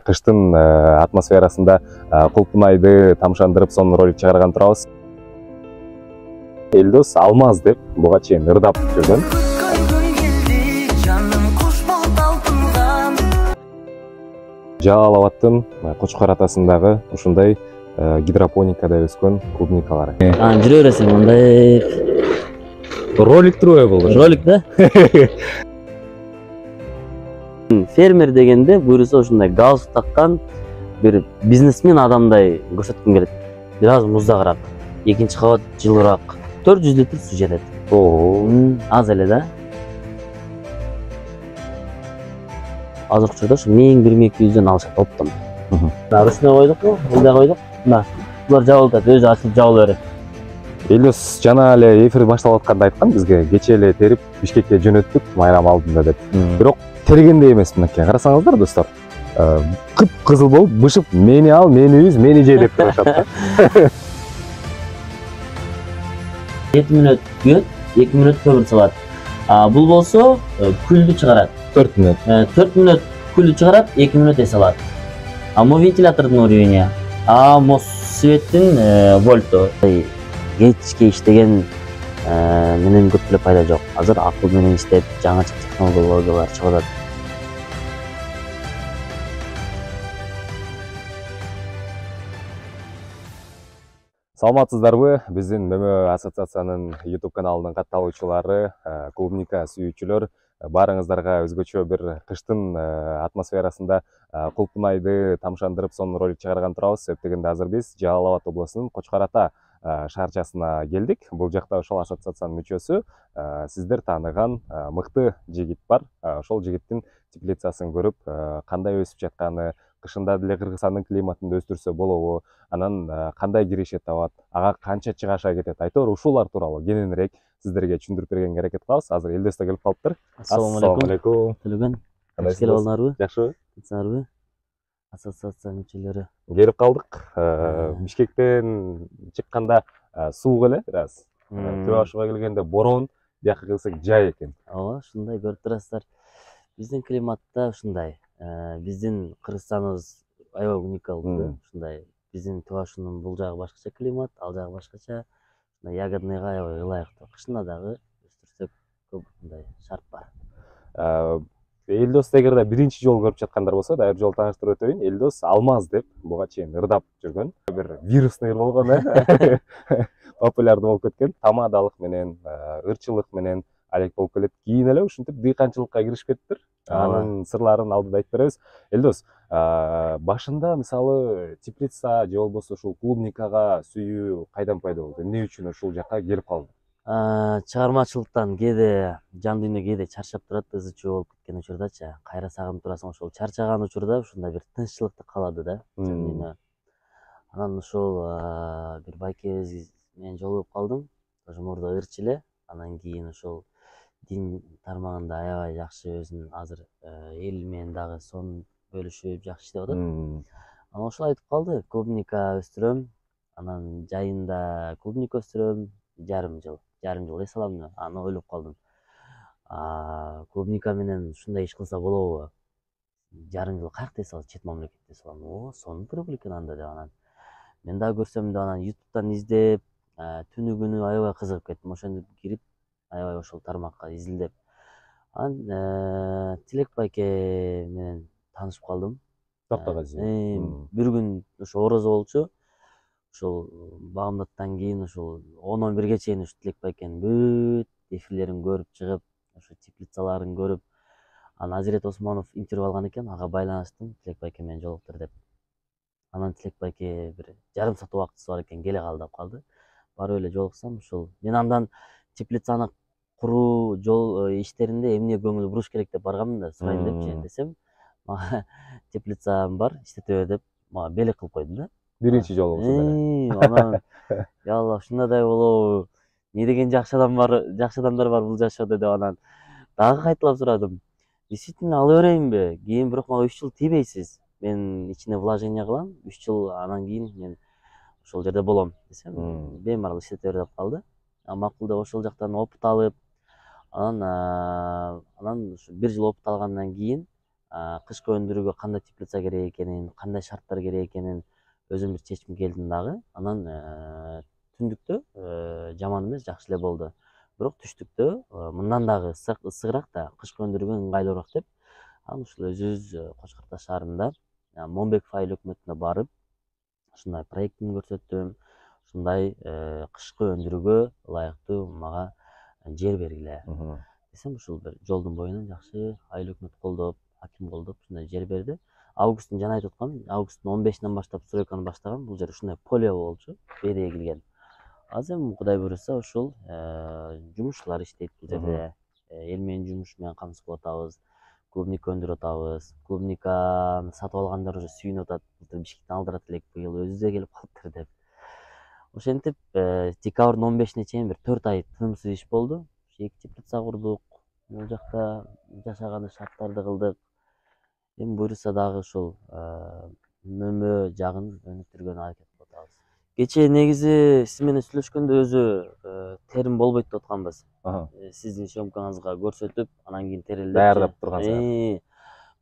кыштын атмосферасында кулпунайды тамшандырып сонун ролик чыгарган турабыз. Элдос алмаз деп буга чейин ырдап жүргөн. Жалал абадтын Кочкор атасындагы ушундай гидропоникада өскөн клубникалар. Жүрө бересиң мындай Ролик турбайбы болду? ролик да? Фермер дегенде буюрса ушундай галстук таккан бир бизнесмен адамдай көрсөткүм келет. Бир аз муздагыраак, экинчи кабат жылыраак. 400 литр суу жетет. Аз эле да. Азыркы учурда ушу 1000-1200дөн алышат оптом. Ушуна койдукпу, мындай койдук. Мына булар жабылып атат, өзү ачылып жабыла берет. Элдос жана эле эфир башталып атканда айткан бизге кече эле терип Бишкекке жөнөттүк майрам алдында деп. Бирок тергендей эмес мынакей. Карасаңыздар достор. Кып-кызыл болуп бышып, мени ал, мени үз, мени же деп турушат да. 7 мүнөт күйөт, 2 мүнөт көмүр салат. Бул болсо күлдү чыгарат. 4 мүнөт. 4 мүнөт күлдү чыгарат, 2 мүнөт салат. Мо вентилятордун уровени. Мо светтин вольту. Кечке иштеген менен көп эле пайда жок. Азыр акыл менен иштеп, жаңыча технологиялар чыгып атат. Саламатсыздарбы? Биздин ММ ассоциациянын YouTube каналынын катталуучулары, клубника сүйүүчүлөр, баарыңыздарга өзгөчө бир кыштын атмосферасында кулпунайды тамшандырып сонун ролик чыгарган турабыз. Себеп дегенде азыр биз Жалал Абад облусунун Кочкор ата шаарчасына келдик. Бул жакта ошол ассоциациянын мүчөсү, сиздер тааныган мыкты жигит бар. Ошол жигиттин теплицасын көрүп, кандай өсүп жатканы, кышында деле Кыргызстандын климатында өстүрсө болобу, анан кандай киреше табат, ага канча чыгаша кетет, айтор ушулар тууралуу кененирээк сиздерге түшүндүрүп бергенге аракет кылабыз. Азыр Элдос да келип калыптыр. Ассалому алейкум. Төлөгөн. Кандайсыз? Келип алдыңарбы? Жакшыбы? Жакшыбы? Ассоциация мүчөлөрү. Келип калдык. Бишкектен чыкканда суук эле бир аз. Төбө башыга келгенде борон, бияка келсек жай экен. Ооба, ушундай көрүп турасыздар. Биздин климатта ушундай. Биздин Кыргызстаныбыз аябай уникалдуу да. Ушундай биздин Түбашынын бул жагы башкача климат, ал жагы башкача. Ягодныйга аябай ылайыктуу. Кышында дагы өстүрсөк көп мындай шарт бар. Элдос эгерде биринчи жолу көрүп жаткандар болсо, дагы жол тааныштырып өтөйүн. Элдос алмаз деп буга чейин ырдап жүргөн. Бир вирусный болгон, популярдуу болуп кеткен. Тамадалык менен, ырчылык менен алек болуп келет. Кийин эле ушинтип дыйканчылыкка кирип кетиптир. Анын сырларын алдыда айтып беребиз. Элдос, башында мисалы теплица же болбосо ушул клубникага сүйүү кайдан пайда болду? Эмне үчүн ушул жакка келип калды? Чыгармачылыктан кээде жан дүйнө кээде чарчап турат, ызы чуу болуп кеткен учурдачы. Кайра сагынып турасың ошол чарчаган учурда ушундай бир тынччылыкты каалады да жан дүйнө. Анан ошол бир байкебиз менен жолугуп калдым. Ошо мурда ырчы эле. Анан кийин ошол дин тармагында аябай жакшы өзүнүн азыр эл менен дагы сонун бөлүшүп жакшы иштеп атат. Анан ошол айтып калды, клубника өстүрөм. Анан жайында клубника өстүрөм, жарым жыл эс алам. Аны ойлоп калдым. Клубника менен ушундай иш кылса болобу? Жарым жыл каякта эс алат, чет мамлекетте эс алам. Сонун прибыль экен анда деп анан. Мен дагы көрсөм деп анан YouTube'дан издеп, түнү күнү аябай кызыгып кеттим. Ошентип кирип, аябай ошол тармакка изилдеп. Анан Тилек байке менен таанышып калдым. Бир күн ошо орозо болчу. Ошол баамдаттан кийин ошол 10-11ге чейин ушу Тилек байкенин бүт эфирлерин көрүп чыгып, ошо теплицаларын көрүп, анан Азирет Осмонов интервью алган экен, ага байланыштым, Тилек байке менен жолуктур деп. Анан Тилек байке бир жарым саат убактысы бар экен, келе кал деп калды. Барып эле жолуксам, ошол мен андан теплицаны куруу жол иштеринде эмне көңүл буруш керек деп барганмын да, сурайын депчи десем, мага теплицам бар, иштете бер деп мага белек кылып койду да. Биринчи жолу болсо. Анан я Аллах, ушундай болобу? Не деген жакшы адамдар бар бул жашоодо деп анан дагы кайталап сурадым. Действительно ала берейинби? Кийин бирок мага 3 жыл тийбейсиз. Мен ичине вложение кылам, 3 жыл анан кийин мен ошол жерде болом десем, беймарал иштете бер деп калды. Макул деп ошол жактан опыт алып, анан ушу 1 жыл опыт алгандан кийин кышкы өндүрүүгө кандай теплица керек экенин, кандай шарттар керек экенин өзүм бир чечим келдим дагы. Анан түндүктө жаман эмес, жакшы эле болду. Бирок түштүктө мындан дагы ысыгыраак да, кышкы өндүрүүгө ыңгайлуураак деп, анан ушул өзүбүз Коч Кырташ шаарында Момбеков айыл өкмөтүнө барып, ушундай проектин көрсөттүм. Ушундай кышкы өндүрүүгө ылайыктуу мага жер бергиле десем, ушул бир жолдун боюнан жакшы айыл өкмөт колдоп, аким колдоп ушундай жер берди. Августтун жана айтып аткам, августтун 15-нен баштап стройканы баштагам. Бул жер ушундай поле болчу, бери эгилген. Азыр эми Кудай буйруса ушул жумушчулар иштейт бул жерде. Эл менен жумуш менен камсыз кылып атабыз. Клубника өндүрүп атабыз. Клубниканы сатып алгандар уже сүйүнүп атат. Былтыр Бишкектен алдырат элек, быйыл өзүбүзгө келип калыптыр деп. Ошентип декабрдын 15-ине чейин бир 4 ай тынымсыз иш болду. Эки теплица курдук. Бул жакта жашаганы шарттарды кылдык. Эми буйруса дагы ушул мөмө жагын өнүктүргөнгө аракет кылып атабыз. Кечээ негизи сиз менен сүйлөшкөндө өзү терим болбойт деп атканбыз. Сиздин съемкаңызга көрсөтүп, анан кийин терилдеп даярдап тургансыз.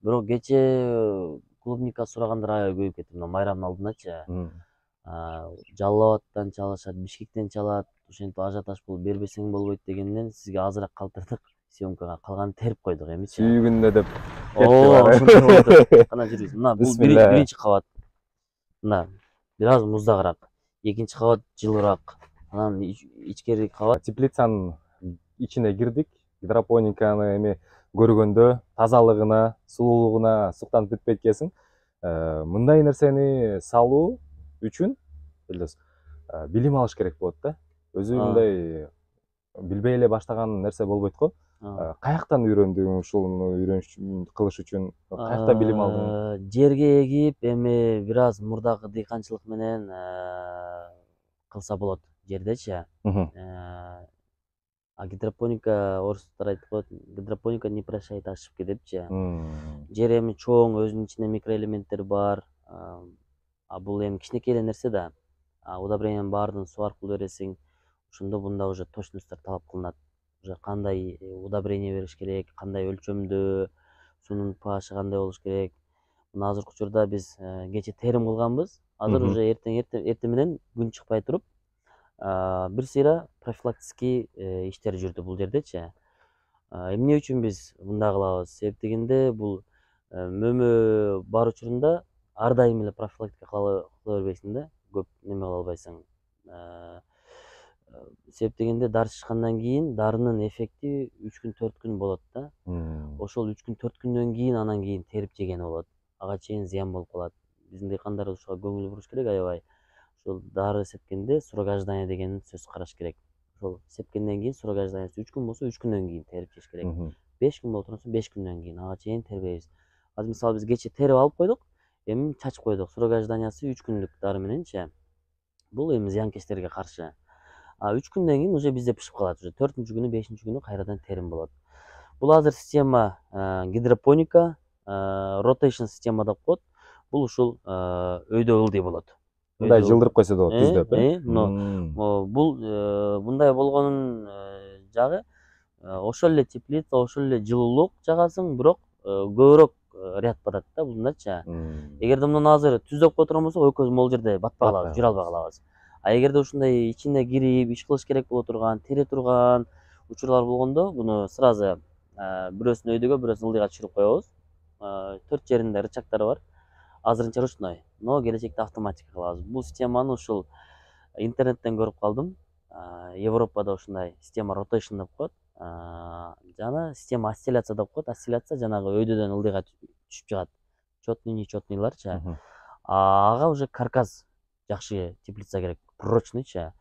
Бирок кечээ клубника сурагандар аябай көбөйүп кетти. Мына майрамдын алдыначы Жалал Абадтан чалышат, Бишкектен чалат. Ошентип ажиотаж болуп, бербесең болбойт дегенден сизге азыраак калтырдык. Съемкага калганын терип койдук эмичи. Сүйүгүндө деп ошондой болду. Кана жүрүңүз. Мына бул биринчи кабат. Мына бир аз муздагыраак. Экинчи кабат жылуураак. Анан ичкери кабат. Теплицанын ичине кирдик. Гидропониканы эми көргөндө тазалыгына, сулуулугуна суктанып бүтпөйт экенсиң. Мындай нерсени салуу үчүн билим алыш керек болот да. Өзү мындай билбей эле баштаган нерсе болбойт го. Каяктан үйрөндүң ушуну кылыш үчүн? Каякта билим алдың? Жерге эгип, эми бир аз мурдагы дыйканчылык менен кылса болот жердечи. Гидропоника, орустар айтып коет, гидропоника не прощает ошибки депчи. Жер эми чоң, өзүнүн ичинде микроэлементтер бар. Бул эми кичинекей эле нерсе да. Удобрениянын баардыгын суу аркылуу бересиң. Ошондо мында уже точностор талап кылынат. Уже кандай удобрение бериш керек, кандай өлчөмдө, суунун pH кандай болуш керек. Мына азыркы учурда биз кече терим кылганбыз. Азыр уже эртең менен күн чыкпай туруп, бир сыйра профилактический иштер жүрдү бул жердечи. Эмне үчүн биз мындай кылабыз? Себеп дегенде бул мөмө бар учурунда ар дайым эле профилактика кыла бербейсиң да, көп неме кыла албайсың. Себеп дегенде дары чычкандан кийин дарынын эффекти 3 күн 4 күн болот да. Ошол 3 күн 4 күндөн кийин анан кийин терип жегени болот. Ага чейин зыян болуп калат. Биздин дыйкандар ушуга көңүл буруш керек аябай. Ошол дары сепкенде срок деген сөз караш керек. Ошол сепкенден кийин срок 3 күн болсо 3 күндөн кийин терип жеш керек. 5 күн боло турса 5 күндөн кийин, ага чейин тербейбиз. Азыр мисалы биз кече терип алып койдук, эми чачып койдук. Срок 3 күндүк дары мененчи. Бул эми зыянкечтерге каршы. 3 күндөн кийин уже бизде пишип калат. Уже 4-күнү, 5-күнү кайрадан терим болот. Бул азыр система гидропоника, rotation система деп коет. Бул ушул өйдө ылдый болот. Мындай жылдырып койсо да болот, түздөп. Бул мындай болгонун жагы ошол эле теплица, ошол эле жылуулук жагасың, бирок көбүрөөк ряд батат да мындачы. Эгерде мунун азыр түздөп кое турган болсок, экөөбүз могул жерде батпай калабыз, жүрө албай калабыз. Эгерде ушундай ичине кирип, иш кылыш керек боло турган, тере турган учурлар болгондо, буну сразу бирөөсүн өйдөгө, бирөөсүн ылдыйга түшүрүп коебуз. 4 жеринде рычагтары бар. Азырынча ручной, но келечекте автоматика кылабыз. Бул системаны ушул интернеттен көрүп калдым. Европада ушундай система rotation деп коет. Жана система осцилляция деп коет. Осцилляция жанагы өйдөдөн ылдыйга түшүп жагат. Чётный, нечётныйларчы. Ага уже каркас жакшы теплица керек, прочныйчы.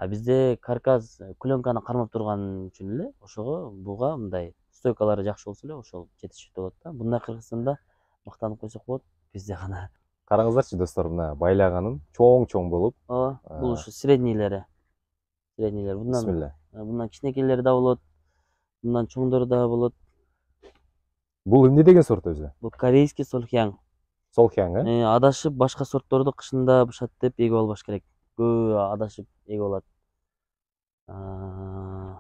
Бизде каркас клёнканы кармап турган үчүн эле ошого буга мындай стойкалары жакшы болсо эле ошол жетиштүү болот да. Мындай Кыргызстанда мактанып койсок болот. Бизде гана. Караңыздарчы достор, мына байлаганын чоң болуп. Бул ушу среднийлери. Bundan кичинекейлери да болот. Bundan чоңдору да болот. Бул эмне деген сорт өзү? Бул корейский солхян. Солхян, Адашып башка сортторду кышында бышат деп эгип албаш керек. Көп адашып эгип алат.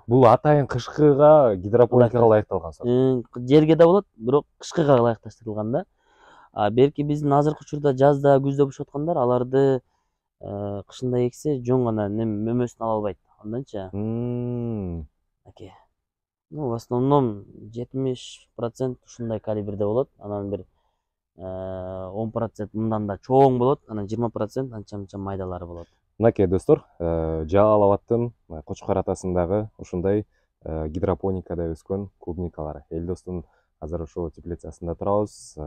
Бул атайын кышкыга гидропоникага ылайыкталган сорт. Жерге да болот, бирок кышкыга ылайыкташтырылган да. Берки биздин азыркы учурда жазда, күздө бышып аткандар аларды кышында эксе жөн гана мөмөсүн ала албайт. Анданчы аке. В основном 70% ушундай калибрде болот. Анан бир 10% мындан да чоң болот, анан 20% анча-мынча майдалары болот. Мынакей достор, Жалал Абадтын Кочкор атасындагы ушундай гидропоникада өскөн клубникалар. Элдостун азыр ошол теплицасында турабыз.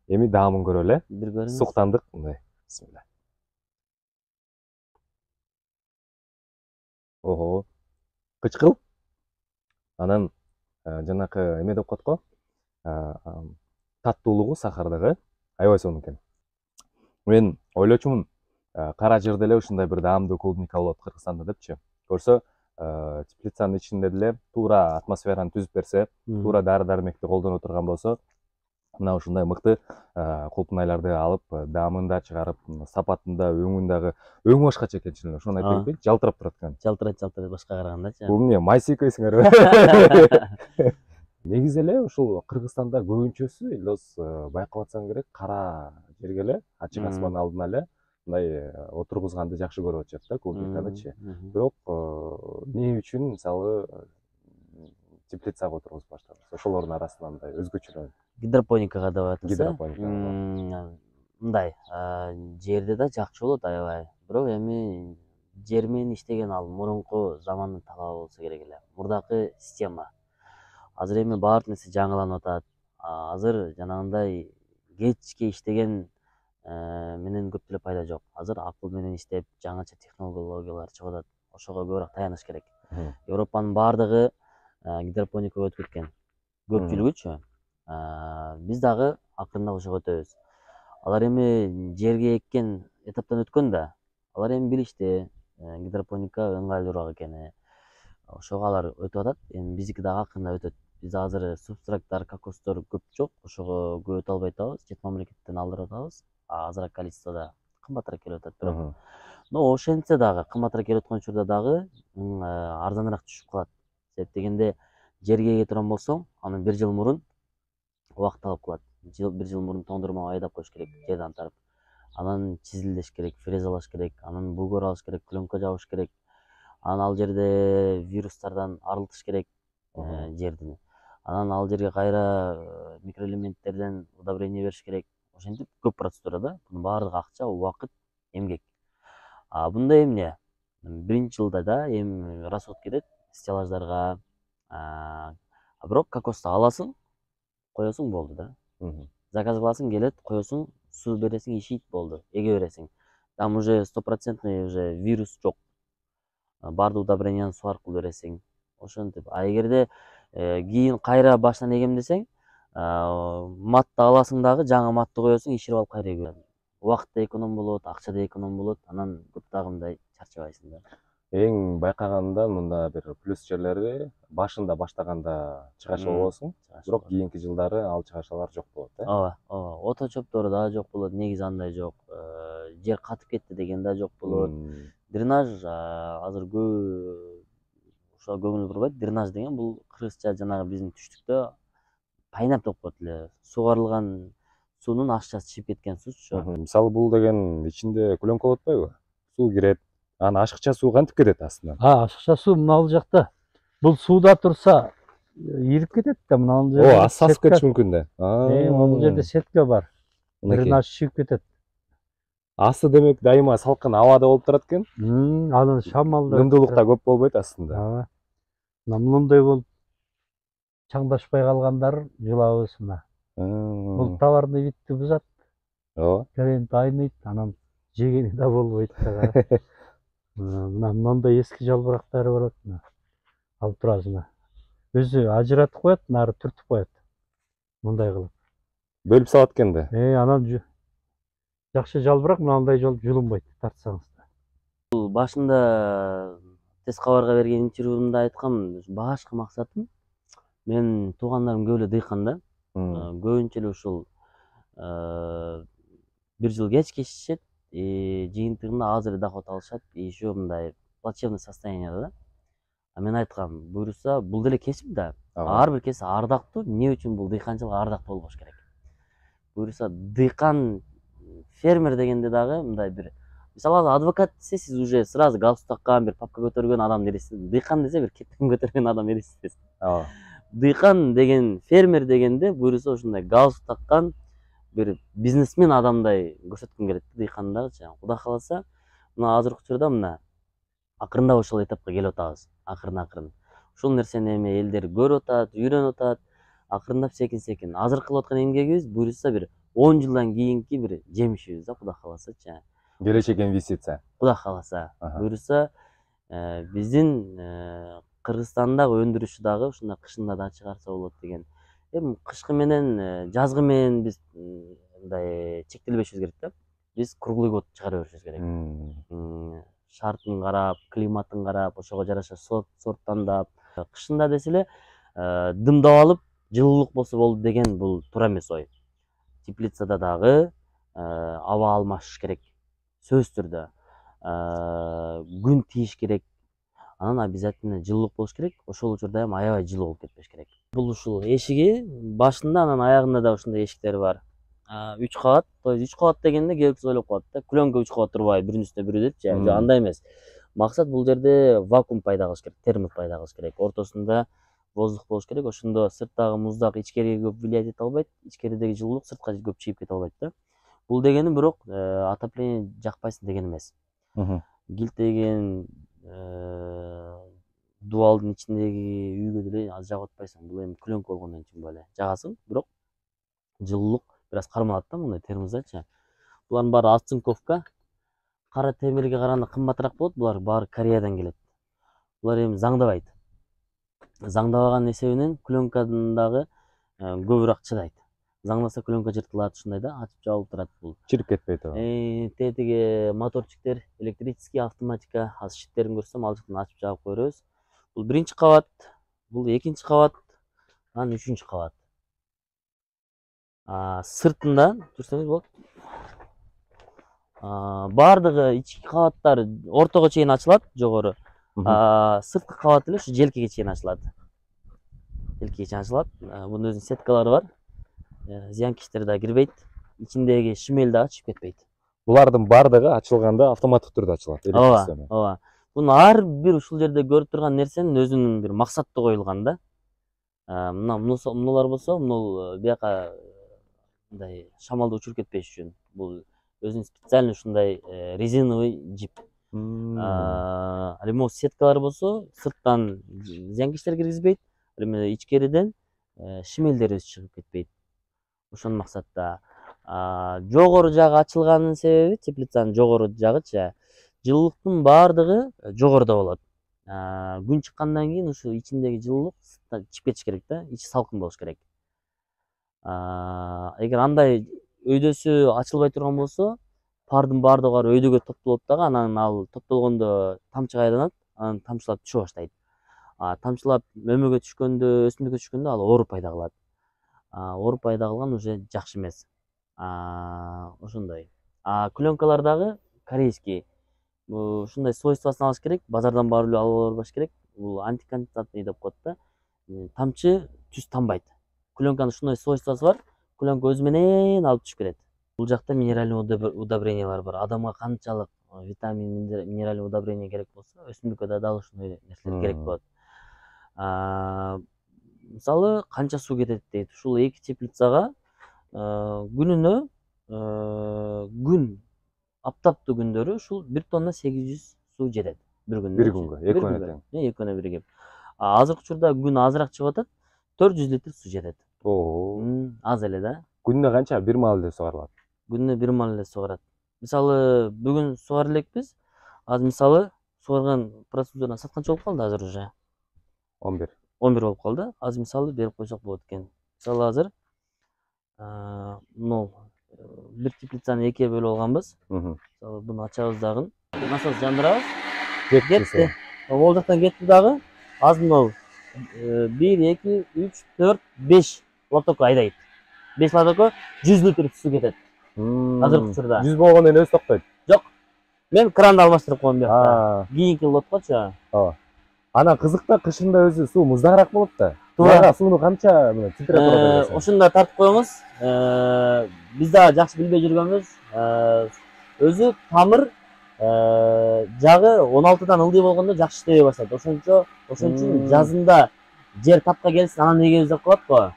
Эми даамын көрөлү. Бир көрүңүз. Суктандык мындай. Бисмилла. Ого. Кычкыл. Анан жанакы эме деп коет го. Таттуулугу, сахардыгы аябай сонун экен. Мен ойлочумун, кара жерде эле ушундай бир даамдуу клубника болот Кыргызстанда депчи. Көрсө, теплицанын ичинде деле туура атмосфераны түзүп берсе, туура дары-дармекти колдоно турган болсо, мына ушундай мыкты кулпунайларды алып, даамын да чыгарып, сапатын да, өңүн дагы, өңү башкача экен чын эле. Ошону айтып кетейин, жалтырап турат экен. Жалтырайт башка карагандачы. Бул эмне, май сейкейсиңерби? Негизи эле ушул Кыргызстанда көбүнчөсү Элдос байкап атсаң керек, кара жерге эле, ачык асмандын алдына эле мындай отургузганды жакшы көрүп атышат да, клубниканычы. Бирок эмне үчүн мисалы теплицага отургузуп баштадыңыз? Ошолордун арасынан мындай өзгөчөлөр. Гидропоникага деп атасы. Гидропоника. Мындай, жерде да жакшы болот аябай. Бирок эми жер менен иштеген ал мурунку замандын талабы болсо керек эле. Мурдакы система. Азыр эми баар нерсе жаңыланып атат. Азыр жанагындай кечке иштеген менен көп деле пайда жок. Азыр акыл менен иштеп, жаңыча технологиялар чыгып атат. Ошого көбүрөөк таяныш керек. Европанын баардыгы гидропоникага өтүп кеткен. Көпчүлүгүчү. Биз дагы акырындап ошого өтөбүз. Алар эми жерге эккен этаптан өткөн да. Алар эми билишти гидропоника ыңгайлуураак экени. Ошого алар өтүп атат. Эми биздики дагы акырындап өтөт. Бизде азыр субстраттар, кокостор көп жок. Ошого көп өтө албай атабыз. Чет мамлекеттен алдырып атабыз. Азыраак количествода кымбатыраак келип атат бирок. Но ошентсе дагы кымбатыраак келип аткан учурда дагы арзаныраак түшүп калат. Себеп дегенде жерге эге турган болсоң, анын 1 жыл мурун убакыт алып калат. 1 жыл мурун тоңдурма айдап коюш керек жерден тарып. Анан чизилдеш керек, фрезалаш керек, анан бугор алыш керек, пленка жабыш керек. Анан ал жерде вирустардан арылтыш керек жердин. Анан ал жерге кайра микроэлементтерден удобрение бериш керек. Ошентип көп процедура да. Бунун баардыгы акча, убакыт, эмгек. Бунда эмне? 1 жылда да эми расход кетет стеллаждарга. Бирок кокосту аласың, коесуң болду да. Заказ кыласың, келет, коесуң, суу бересиң, ишейт болду, эге бересиң. Там уже 100% уже вирус жок. Баардык удобренияны суу аркылуу бересиң. Ошентип. Эгерде кийин кайра баштан эгем десең, матты аласың дагы, жаңы матты коесуң, иширип алып кайра эгип. Убакыт да эконом болот, акча да эконом болот, анан көп дагы мындай чарчабайсың да. Эң байкаганымда мында бир плюс жерлери башында баштаганда чыгаша болосуң, бирок кийинки жылдары ал чыгашалар жок болот, э? Ооба. Ото чөптөрү да жок болот, негизи андай жок. Жер катып кетти деген да жок болот. Дренаж азыр ошо көңүл бурбайт. Дренаж деген бул кыргызча жанагы биздин түштүктө пайнап деп коет эле. Сугарылган суунун ашчасы чыгып кеткен суучу. Мисалы бул деген ичинде пленка болуп атпайбы? Суу кирет. Анан ашыкча суу кантип кетет астынан? Ашыкча суу мына жакта. Бул сууда турса ирип кетет да, мына жерде. Сасып кетиш мүмкүн да. Бул жерде сетка бар. Дренаж чыгып кетет. Асты демек дайыма салкын абада болуп турат экен. Анын шамалда Нымдуулук да көп болбойт астында. Мындай болуп чаңдашпай калгандар жылабыз мына. Бул товарный видти бузат. Клиент айныйт, анан жегени да болбойт да. Мындай эски жалбырактары болот. Алып турасың. Өзү ажыратып коет, нары түртүп коет. Мындай кылып. Бөлүп салат экен да. Анан жакшы жалбырак мындай жолуп жулунбайт, тартсаңыз да. Бул башында тез кабарга берген интервьюмда айткам, башкы максатым мен туугандарым көп эле дыйкан да. Көбүнчө эле ушул 1 жыл кеч кечишет, жыйынтыгында аз эле доход алышат, еще мындай плачевный состояниеда да. Мен айткам, буюрса бул деле кесип да. Ар бир кесип ардактуу. Эмне үчүн бул дыйканчылык ардактуу болбош керек? Буюрса дыйкан, фермер дегенде дагы мындай бир, мисалы адвокат десе сиз уже сразу галстук таккан, бир папка көтөргөн адам элестетесиз. Дыйкан десе бир кептем көтөргөн адам элестетесиз. Дыйкан деген, фермер дегенде буюрса ушундай галстук таккан бир бизнесмен адамдай көрсөткүм келет дыйкандагычы. Кудай кааласа, мына азыркы учурда мына акырындап ошол этапка келип атабыз. Акырын. Ушул нерсени эми элдер көрүп атат, үйрөнүп атат. Акырындап секин. Азыр кылып аткан эмгегибиз буюрса бир 10 жылдан кийинки бир жемишибиз да, Кудай кааласачы. Келечек инвестиция. Кудай кааласа. Буюрса биздин Кыргызстандагы өндүрүшчү дагы ушундай кышында да чыгарса болот деген. Эми кышкы менен жазгы менен биз мындай чектелбешибиз керек да. Биз круглый год чыгара беришибиз керек. Шартын карап, климатын карап, ошого жараша сорт тандап, кышында десе эле дымдап алып, жылуулук болсо болду деген бул туура эмес ой. Теплицада дагы аба алмашыш керек. Сөзсүз түрдө. Күн тийиш керек. Анан обязательно жылуулук болуш керек. Ошол учурда эми аябай жылуу болуп кетпеш керек. Бул ушул эшиги башында, анан аягында да ушундай эшиктери бар. 3 кабат. То есть 3 кабат дегенде кээ бирөөсү ойлоп калат да. Клёнка 3 кабат турбайбы, биринин үстүнө бирөө депчи. Жок, андай эмес. Максат бул жерде вакуум пайда кылыш керек, термос пайда кылыш керек. Ортосунда воздух болуш керек. Ошондо сырттагы муздак ичкериге көп влиять эте албайт. Ичкеридеги жылуулук сыртка көп чыгып кете албайт да. Бул дегени бирок отопление жакпайсың деген эмес. Килтеген дубалдын ичиндеги үйгө деле аз жагып атпайсың. Бул эми клёнка болгондон кийин эле жагасың, бирок жылуулук бир аз кармалат да мындай термоздачы. Булардын баары оцинковка. Кара темирге караганда кымбатыраак болот. Булар баары Кореядан келет. Булар эми заңдабайт. Заңдабаган эсебинен клёнкадан дагы көбүрөөк чыдайт. Заңдаса клёнка жыртылат, ушундай да, ачып жабылып турат бул. Чирип кетпейт о. Тетиги моторчиктер, электрический, автоматика, аз щиттерин көрсөм ал жактан ачып жабып кое беребиз. Бул биринчи кабат, бул экинчи кабат, анан үчүнчү кабат. Сыртында көрсөңүз болот. Бардыгы ички кабаттар ортого чейин ачылат, жогору. Сырткы кабат эле ушу желкеге чейин ачылат. Желкеге чейин ачылат. Бунун өзүнүн сеткалары бар. Зыянкечтер да кирбейт. Ичиндеги шимел дагы чыгып кетпейт. Булардын бардыгы ачылганда автоматтык түрдө ачылат. Ооба. Бунун ар бир ушул жерде көрүп турган нерсенин өзүнүн бир максаты коюлган да. Мунулар болсо, мунул бияка мындай шамалды учуруп кетпеш үчүн. Бул өзүнүн специальный ушундай резиновый жип. Ал эми сеткалар болсо, сырттан зыянкечтер киргизбейт, ал эми ичкериден шимелдер чыгып кетпейт. Ошонун максатта. Жогору жагы ачылганын себеби, теплицанын жогору жагычы, жылуулуктун бардыгы жогоруда болот. Күн чыккандан кийин ушу ичиндеги жылуулук чыгып кетиш керек да, ичи салкын болуш керек. Эгер андай өйдөсү ачылбай турган болсо, пардын бардыгы өйдөгө топтолот дагы, анан ал топтолгондо тамчыга айланат, анан тамчылап түшө баштайт. Тамчылап мөмөгө түшкөндө, өсүмдүккө түшкөндө ал оор пайда кылат. Оор пайда кылган уже жакшы эмес. Ошондой. Клёнкалар дагы корейский. Ушундай свойствосын алыш керек, базардан барып эле алып барбаш керек. Бул антиконденсатный деп коет да. Тамчы түз тамбайт. Клёнканын ушундай свойствосу бар. Клёнка өзү менен алып түшүп кетет. Бул жакта минеральный удобрениялар бар. Адамга канчалык витамин, минеральный удобрение керек болсо, өсүмдүккө да дал ошондой нерселер керек болот. Мисалы, канча суу кетет дейт. Ушул эки теплицага күнүнө күн аптаптуу күндөрү ушул 1 тонна 800 суу жетет. Bir күндө. Bir күнгө, эки күнү тең. Эки күнү биригип. Азыркы учурда күн азыраак чыгып атат. 400 литр суу жетет. Аз эле да. Күнүнө канча? 1 маал эле сугарылат. Күнүнө 1 маал эле сугарат. Мисалы, бүгүн сугара элекпиз. Азыр мисалы, сугарган процедураны сатканча болуп калды азыр уже. 11 болуп калды. Азыр мисалы берип койсок болот экен. Мисалы азыр мынау бир теплицаны экиге бөлүп алганбыз. Мисалы буну ачабыз дагы. Насос жандырабыз. Кетти. Ол жактан кетти дагы. Азыр мынау 1, 2, 3, 4, 5 лоток айдайт. 5 лотокко 100 литр суу кетет. Азыркы учурда. 100 болгондон кийин өзү токтойт. Жок. Мен кранды алмаштырып коем бияка. Кийинки лоткочу. Анан кызыкта кышында өзү суу муздагыраак болот да. Туура. Буларга сууну канча температурада бересиң? Ошондо тартып коебуз. Биз дагы жакшы билбей жүргөнбүз. Өзү тамыр жагы 16дан ылдый болгондо жакшы иштебей баштайт. Ошон үчүн жазында жер тапка келсин, анан эгебиз деп коет го.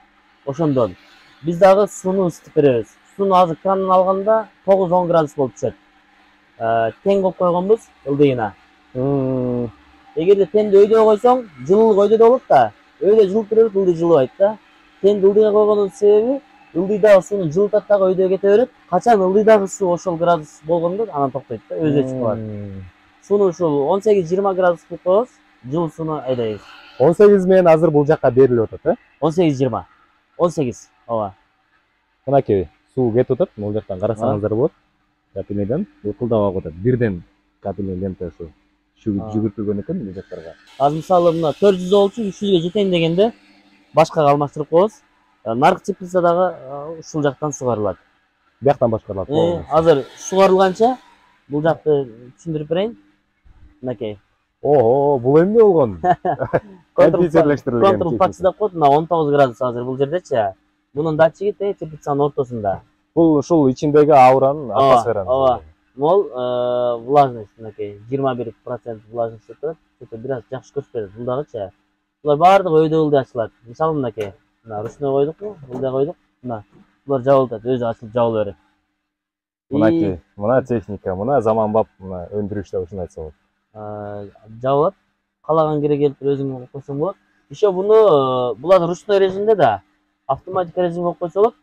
Ошондон биз дагы сууну ысытып беребиз. Сууну азыр крандан алганда 9-10 градус болуп түшөт. Тең кылып койгонбуз ылдыйына. Эгерде тенди өйдө койсоң, жылуулук өйдө да болот да. Өйдө жылып берет, ылдый жылыбайт да. Тенди ылдыйга койгондун себеби ылдыйдагы сууну жылытат дагы өйдөгө кете берет. Качан ылдыйдагы суу ошол градус болгондо анан токтойт да, өзү өчүп калат. Сууну ушул 18-20 градус кылып коебуз, жылуу сууну айдайбыз. 18 менен азыр бул жакка берилип атат, 18-20. 18, ооба. Мынакей суу кетип атат, бул жактан карасаңыздар болот. Капеледен бутулдап атат. Бирден капеле лента ушу жүгүртүлгөн экен бул жактарга. Азыр мисалы мына 400 болчу, 300ге жетейин дегенде башкага алмаштырып коебуз. Наркы чепилсе дагы ушул жактан сугарылат. Бияктан башкарылат. Азыр сугарылганча бул жакты түшүндүрүп берейин. Мынакей. Бул эмне болгон? Контрол патчы деп коет, мына 19 градус азыр бул жердечи. Мунун датчиги теплицанын ортосунда. Бул ушул ичиндеги ауранын, атмосферанын. Ооба. Мол влажность мынакей 21% влажность деп турат. Бир аз жакшы көрсөтөт бул дагычы. Булар баардыгы өйдө ылдый ачылат. Мисалы мынакей. Мына ручной койдукпу, ылдый койдук. Мына булар жабылып атат, өзү ачылып жабыла берет. Мынакей, мына техника, мына заманбап, мына өндүрүштө ушуну айтса болот. Жабылат. Каалаган кире келип өзүң койсоң болот. Еще булар ручной режимде да, автоматик режим болуп койсо болот.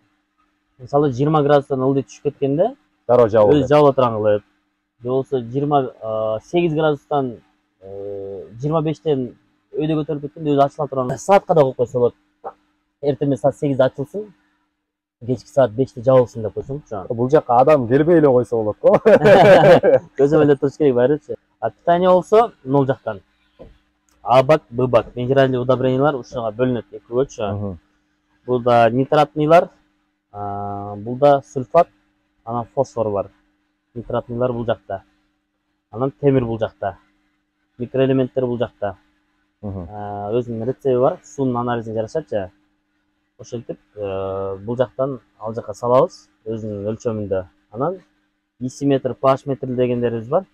Мисалы 20 градустан ылдый түшүп кеткенде дароо жабылат. Өзү жабыла турган кылып. Же болбосо 28 градустан 25тен өйдө көтөрүлүп кеткенде өзү ачыла турган. Саатка да коюп койсо болот. Эртең саат 8де ачылсын, кечки саат 5те жабылсын деп койсоңчу. Бул жакка адам келбей эле койсо болот го. Көзөмөлдөп туруш керек баарычы. Питание болсо нол жактан. А-бак, Б-бак, минеральный удобрениялар ушуга бөлүнөт экөөгөчү. Бул да нитратныйлар, бул да сульфат, анан фосфор бар. Нитратныйлар бул жакта. Анан темир бул жакта. Микроэлементтер бул жакта. Өзүнүн рецеби бар, суунун анализин жарашатчы. Ошентип бул жактан ал жакка салабыз өзүнүн өлчөмүндө. Анан исиметр, pH метр дегендерибиз бар.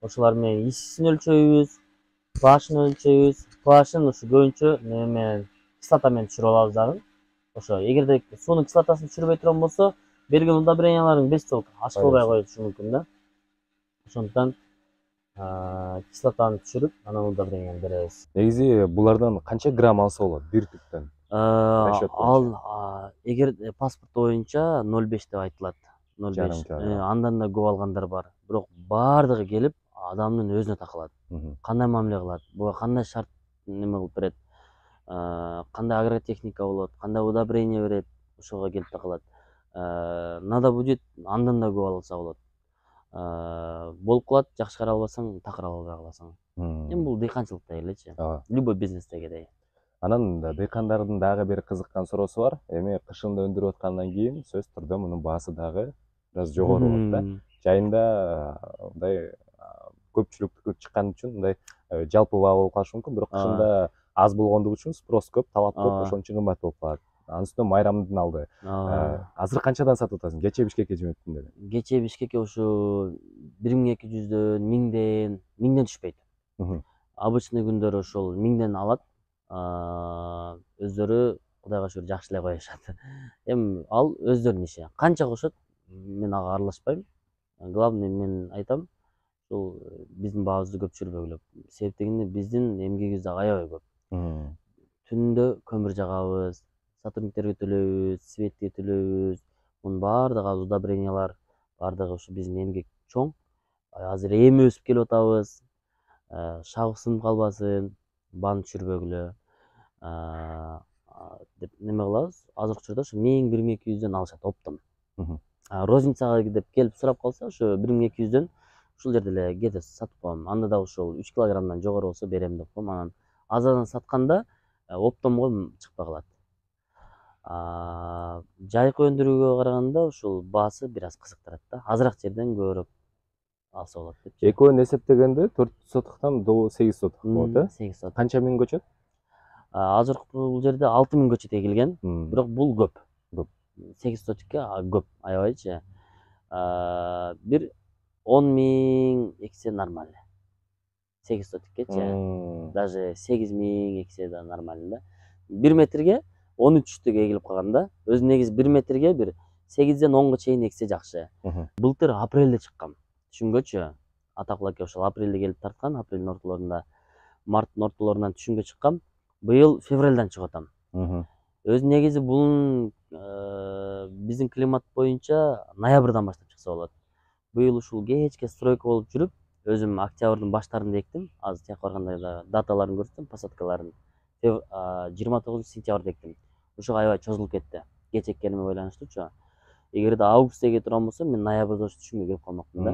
Ошолар менен исисин өлчөйбүз, pH-ын өлчөйбүз. pH-ын ушу көбүнчө менен кислота менен түшүрүп алабыз дагы. Ошо эгерде суунун кислотасын түшүрбөй турган болсо, берген удобрениялардын беш толук аш кылбай коюшу мүмкүн да. Ошондуктан кислотаны түшүрүп, анан удобренияны беребиз. Негизи булардан канча грамм алса болот бир түптөн? Эгер паспорт боюнча 0,5 деп айтылат. 0,5. Андан да көп алгандар бар. Бирок баардыгы келип адамдын өзүнө такалат. Кандай мамиле кылат, буга кандай шарт неме кылып берет, кандай агротехника болот, кандай удобрение берет, ошого келип такалат. Надо будет андан да көп алса болот. Болуп калат, жакшы карай албасаң, такыр албай каласың. Эми бул дыйканчылыкта элечи. Любой бизнестеги. Анан дыйкандардын дагы бир кызыккан суроосу бар. Эми кышында өндүрүп аткандан кийин сөзсүз түрдө мунун баасы дагы бир аз жогору болот да. Жайында мындай көпчүлүктүкү чыккан үчүн мындай жалпы баа болуп калышы мүмкүн, бирок кышында аз болгондугу үчүн спрос көп, талап көп, ошон үчүн кымбат болуп калат. Анын үстүнө майрамдын алды. Азыр канчадан сатып атасың? Кечээ Бишкекке жөнөттүм деди. Кечээ Бишкекке ушу 1200дөн, 1000ден түшпөйт. Обычный күндөрү ошол 1000ден алат. Өздөрү Кудайга шүгүр жакшы эле коюшат. Эми ал өздөрүнүн иши. Канча кошот, мен ага аралашпайм. Главный мен айтам, ушул биздин баабызды көп түшүрбөгүлө. Себеп дегенде биздин эмгегибиз дагы аябай көп. Түндө көмүр жагабыз, сотрудниктерге төлөйбүз, светке төлөйбүз. Мунун баардыгы удобрениялар, баардыгы ушу биздин эмгек чоң. Азыр эми өсүп келип атабыз. Шабык сынып калбасын, бааны түшүрбөгүлө. Деп неме кылабыз? Азыркы учурда ушу 1000-1200дөн алышат оптом. Розницага деп келип сурап калса, ошо 1200дөн ушул жерде эле кетип сатып коем. Анда да ушул 3 килограммдан жогору болсо берем деп коем. Анан азадан сатканда оптомго чыкпай калат. Жайкы өндүрүүгө караганда ушул баасы бир аз кызыктырат да. Азыраак жерден көбүрөөк алса болот деп. Экөөнү эсептегенде 4 сотуктан 8 сотук болот, э? 8 сотук. Канча миң көчөт? Азыр бул жерде 6000 көчөт эгилген, бирок бул көп. Көп. 8 сотукка көп, аябайчы. Бир 10.000 эксе нормально. 8 сотуккечи. Даже 8.000 эксе да нормально да. 1 метрге 13 эгилип калганда, өзү негизи 1 метрге бир 8ден 10га чейин эксе жакшы. Былтыр апрелде чыккам. Түшүнгөчү. Атакул аке ошол апрелде келип тарткан, апрелдин ортолорунда, марттын ортолорунан түшүнгө чыккам. Быйыл февралдан чыгып атам. Өзү негизи бул биздин климат боюнча ноябрдан баштап чыкса болот. Быйыл ушул кечке стройка болуп жүрүп, өзүм октябрдын баштарында эктим. Азыр тияка барганда да даталарын көрсөтөм, посадкаларын. 29 сентябрда эктим. Ошого аябай чозулуп кетти. Кеч эккениме байланыштуучу. Эгерде августта эке турган болсом, мен ноябрда ушу түшүнгө келип калмакмын да.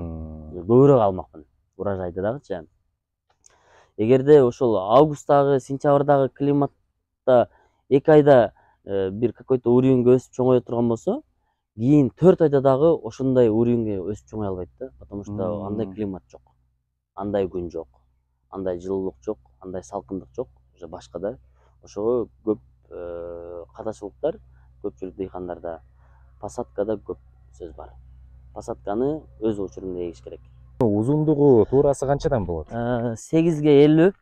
Көбүрөөк алмакмын. Урожайды дагычы. Эгерде ошол августтагы, сентябрдагы климатта 2 айда бир какой-то уровеньге өсүп чоңое турган болсо, кийин 4 айда дагы ошондой уровеньге өсүп чоңой албайт да, потому что андай климат жок. Андай күн жок. Андай жылуулук жок, андай салкындык жок, уже башка да. Ошого көп катачылыктар көпчүлүк дыйкандарда посадкада көп сөз бар. Посадканы өз учурунда эгиш керек. Узундугу туурасы канчадан болот? 8ге 50,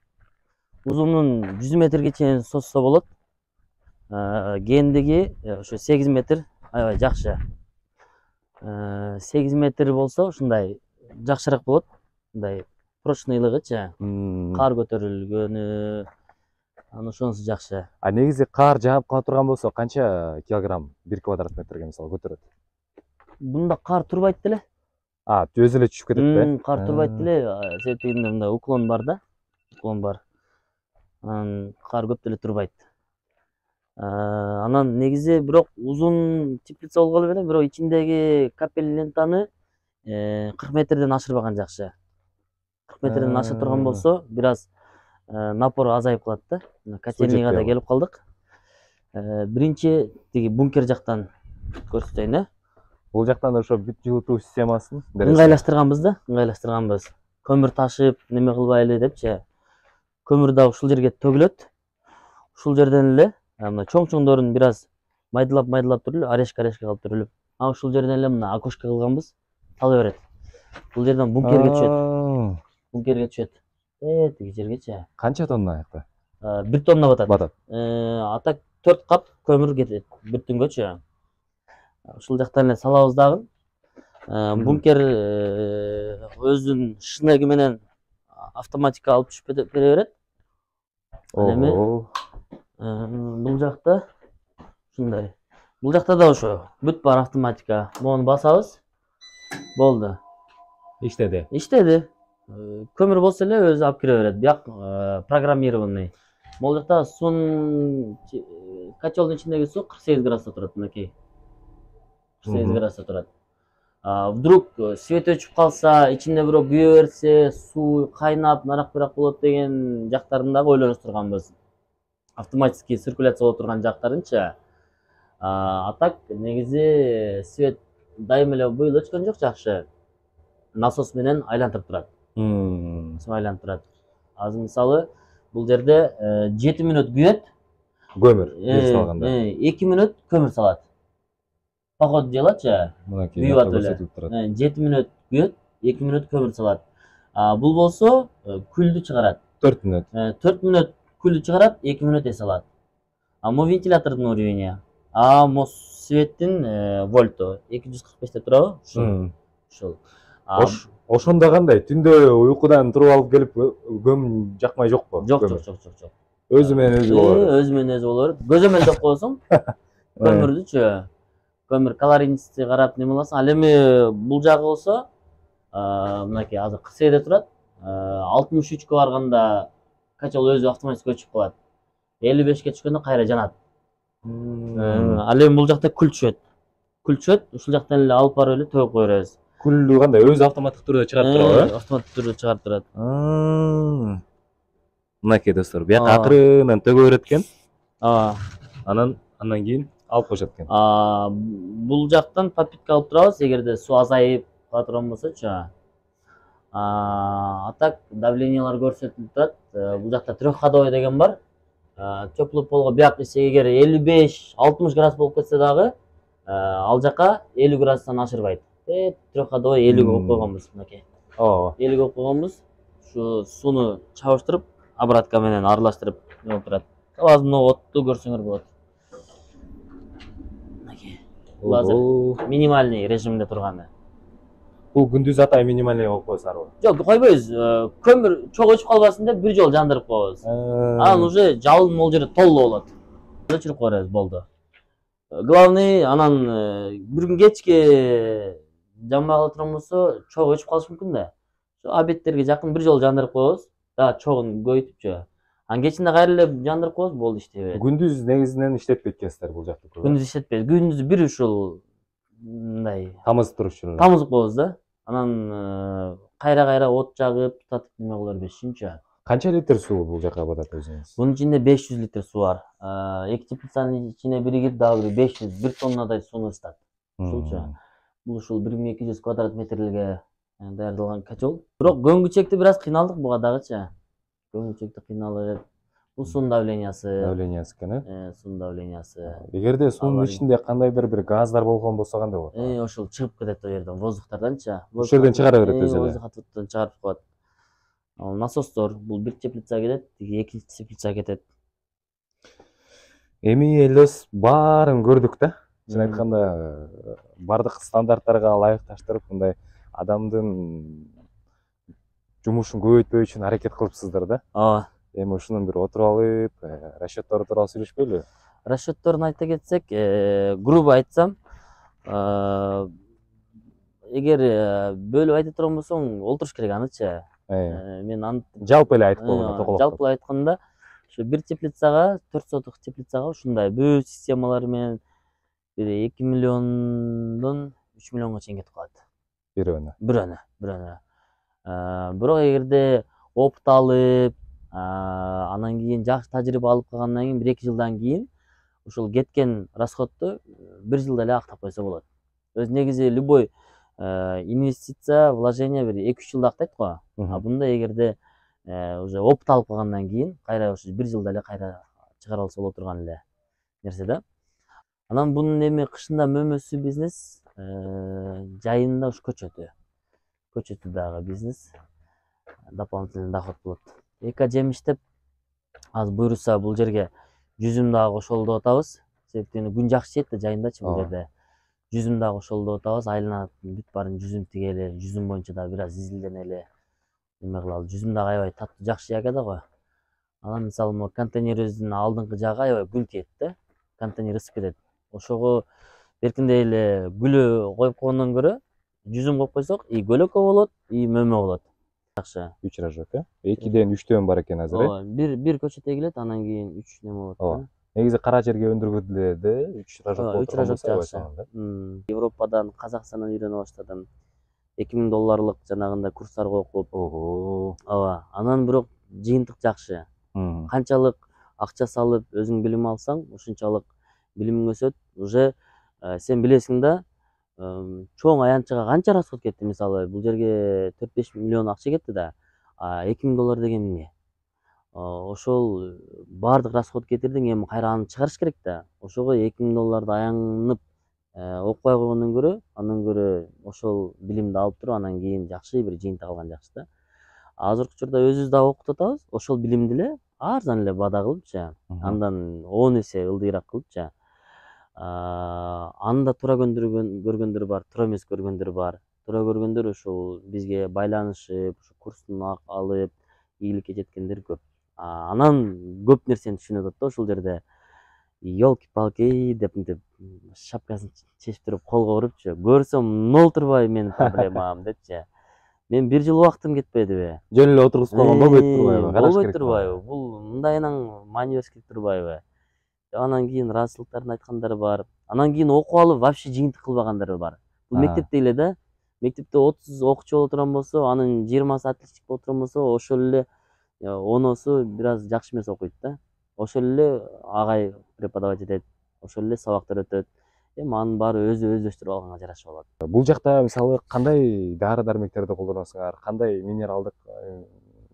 узунун 100 метрге чейин созсо болот. Кендиги ошо 8 метр аябай жакшы. 8 метр болсо ушундай жакшыраак болот. Мындай прочныйлыгычы, кар көтөрүлгөнү, ошонусу жакшы. Негизи кар жаап кала турган болсо канча килограмм 1 квадрат метрге мисалы көтөрөт? Бунда кар турбайт деле. Өзү эле түшүп кетет да? Кар турбайт деле, себеби мындай уклон бар да. Уклон бар. Кар көп деле турбайт. Анан негизи бирок узун теплица болгону менен бирок ичиндеги капель лентаны 40 метрден ашырбаган жакшы. 40 метрден аша турган болсо, бир аз напор азайып калат да. Котельныйга да келип калдык. Биринчи тиги бункер жактан көрсөтөйүн, э? Бул жактан ошо бүт жылытуу системасын ыңгайлаштырганбыз да, ыңгайлаштырганбыз. Көмүр ташып, неме кылбайлы депчи. Көмүр да ушул жерге төгүлөт. Ушул жерден эле мына чоң-чоңдорун бир аз майдалап туруп, орешка кылып туруп, ушул жерден эле мына окошко кылганбыз, сала берет. Бул жерден бункерге түшөт. Бункерге түшөт. Тиги жергечи. Канча тонна аякта? 1 тонна батат. Батат. Ата 4 кап көмүр кетет бир түнгөчү. Ушул жактан эле салабыз дагы. Бункер өзүнүн шнеги менен автоматика алып түшүп бере берет. Эми бул жакта ушундай. Бул жакта да ошо бүт бар автоматика. Мону басабыз. Болду. Иштеди. Иштеди. Көмүр болсо эле өзү алып кире берет. Бияк программированный. Могул жакта суунун котелдун ичиндеги суу 48 градуста турат мынакей. 48 градуста турат. Вдруг свет өчүп калса, ичинде бирок күйө берсе, суу кайнап, нарак-бирак болот деген жактарын дагы ойлоштурганбыз. Автоматический циркуляция боло турган жактарынчы. А так негизи свет дайым эле быйыл өчкөн жок, жакшы. Насос менен айлантырып турат. Айлантырып турат. Азыр мисалы бул жерде 7 мүнөт күйөт. Көмүр салганда. 2 мүнөт көмүр салат. Поход делатчы. Күйүп атып 7 мүнөт күйөт, 2 мүнөт көмүр салат. Бул болсо күлдү чыгарат. 4 мүнөт. 4 мүнөт күлдү чыгарат, 2 мүнөт эс алат. Мо вентилятордун уровени. Мо светтин вольту 245 деп турабы? Ушул. Ошондо кандай? Түндө уйкудан туруп алып келип көм жакмай жокпу? Жок. Өзү менен өзү боло берет. Өзү менен өзү боло берет. Көзөмөлдөп койсоң, көмүрдүчү. Көмүр калорийности карап неме кыласың. Ал эми бул жагы болсо, мынакей азыр 47 турат. 63 барганда качал өзү автоматически өчүп калат. 55ке түшкөндө кайра жанат. Ал эми бул жакта күл түшөт. Ушул жактан эле алып барып эле төгүп кое беребиз. Күлдү кандай? Өзү автоматтык түрдө чыгарып турат, э? Автоматтык түрдө чыгарып турат. Мынакей достор, бияк акырынан төгө берет экен. Анан кийин алып коюшат экен. Бул жактан подпитка алып турабыз, эгерде суу азайып кала турган болсочу. А так давлениялар көрсөтүлүп турат. Бул жакта трехходовой деген бар. Теплый полго бияк эсе эгер 55-60 градус болуп кетсе дагы, ал жака 50 градустан ашырбайт. Трехходовой 50 коюп койгонбуз мынакей. 50 коюп койгонбуз. Ушу сууну чабыштырып, обратка менен аралаштырып болуп турат. Азыр мына отту көрсөңөр болот. Мынакей. Бул азыр минимальный режимде турганы. Бул күндүз атай минимальный коюп коесуздарбы? Жок, койбойбуз. Көмүр чок өчүп калбасын деп бир жолу жандырып коебуз. Анан уже жалын могул жерде толуу болот. Өчүрүп коебуз, болду. Главный анан бир күн кечке жанбагыла турган болсо, чогу өчүп калышы мүмкүн да. Обедтерге жакын бир жолу жандырып коебуз. Да, чогун көбөйтүпчү. Анан кечинде кайра эле жандырып коебуз, болду, иштебейт. Күндүз негизинен иштетпейт экенсиздер бул жакта көп. Күндүз иштетпейт. Күндүз бир ушул мындай Тамызып турушчу. Тамызып коебуз да. Анан кайра от жагып, тутатып неме кылып бербеш үчүнчү. Канча литр суу бул жака батат өзүңүз? Бунун ичинде 500 литр суу бар. Эки теплицанын ичине биригип дагы 500, 1 тоннадай сууну ысытат. Ушулчу. Бул ушул 1200 квадрат метрлерге даярдалган котел. Бирок көңгүчекти бир аз кыйналдык буга дагычы. Көңгүчекти кыйналып, бул суунун давлениясы. Давлениясы экен, суунун давлениясы. Эгерде суунун ичинде кандайдыр бир газдар болгон болсо кандай болот? Ошол чыгып кетет ал жерден, воздухтарданчы. Ошол жерден чыгара берет өзү эле. Воздух отводдон чыгарып коет. Ал насостор, бул бир теплица кетет, экинчи теплица кетет. Эми элдос баарын көрдүк да. Чын айтканда бардык стандарттарга ылайыкташтырып, мындай адамдын жумушун көбөйтпөө үчүн аракет кылыпсыздар да. Ооба. Эми ушунун бир отуруп алып, расчёттор тууралуу сүйлөшпөйлүбү? Расчётторун айта кетсек, грубо айтсам, эгер бөлүп айта турган болсоң, олтуруш керек анычы. Мен жалпы эле айтып койгондо тоголоп. Жалпы эле айтканда, ошо бир теплицага, 4 соток теплицага ушундай бүт системалар менен 2 миллиондон 3 миллионго чейин кетип калат. Бирөөнө. Бирок эгерде опыт алып, анан кийин жакшы тажрыйба алып калгандан кийин 1-2 жылдан кийин ушул кеткен расходду 1 жылда эле актап койсо болот. Өзү негизи любой инвестиция, вложение бир 2-3 жылда актайт го. Бунда эгерде уже опыт алып калгандан кийин кайра ушу 1 жылда эле кайра чыгара алса боло турган эле нерсе да. Анан бунун эми кышында мөмөсү бизнес, жайында ушу көчөтү дагы бизнес, дополнительный доход болот. Эко жемиштеп азыр буйруса бул жерге жүзүм дагы кошолу деп атабыз. Себептен күн жакшы жейт да жайындачы бул жерде. Жүзүм дагы кошолу деп атабыз. Айланат бүт баарын жүзүм тигели, жүзүм боюнча дагы бир аз изилденели. Неме кылалы. Жүзүм дагы аябай таттуу, жакшы жей да го. Анан мисалы могу контейнерибиздин алдыңкы жагы аябай күн тиет да. Контейнер ысып кетет. Ошого беркиндей эле гүлү коюп койгондон көрө жүзүм коюп койсок, и көлөкө болот, и мөмө болот. Жакшы. 3 рожок, 2ден 3төн бар экен азыр. Ооба, бир көчөт эгилет, анан кийин 3 неме болот. Ооба. Негизи кара жерге өндүргүлөрдө 3 рожок болот. 3 рожок жакшы. Европадан, Казакстандан үйрөнүп баштадым. $2000 жанагындай курстар окуп. Ооба. Анан бирок жыйынтык жакшы. Канчалык акча салып өзүң билим алсаң, ушунчалык билимиң өсөт. Уже сен билесиң да, чоң аянтчыга канча расход кетти, мисалы, бул жерге 4-5 миллион акча кетти да, $2000 деген эмне? Ошол бардык расход кетирдиң, эми кайра аны чыгарыш керек да. Ошого $2000 аянып окубай койгондон көрө, андан көрө ошол билимди алып туруп, анан кийин жакшы бир жыйынтык алган жакшы да. Азыркы учурда өзүбүз дагы окутуп атабыз, ошол билимди эле арзан эле бада кылыпчы, андан 10 эсе ылдыйраак кылыпчы. Анда туура көргөндөр бар, туура эмес көргөндөр бар. Туура көргөндөр ушул бизге байланышып, ушу курстун алып, ийгиликке жеткендер көп. Анан көп нерсени түшүнүп атат да ушул жерде. Ёлки-палки деп мынтип шапкасын чечип туруп колго урупчу. Көрсөм, эмне олтурбай менин проблемам депчи. Мен 1 жыл убактым кетпедиби? Жөн эле отургузуп койгон болбойт турбайбы? Болбойт турбайбы? Бул мындайынан маани бериш керек турбайбы? Анан кийин ыраазычылыктардын айткандары бар. Анан кийин окуп алып вообще жыйынтык кылбагандары бар. Бул мектепте эле да. Мектепте 30 окуучу боло турган болсо, анын 20сы отличник боло турган болсо, ошол эле 10су бир аз жакшы эмес окуйт да. Ошол эле агай преподавать этет, ошол эле сабактар өтөт. эми анын баары өзү өздөштүрүп алганга жарашып алат. Бул жакта мисалы кандай дары дармектерди колдоносуңар, кандай минералдык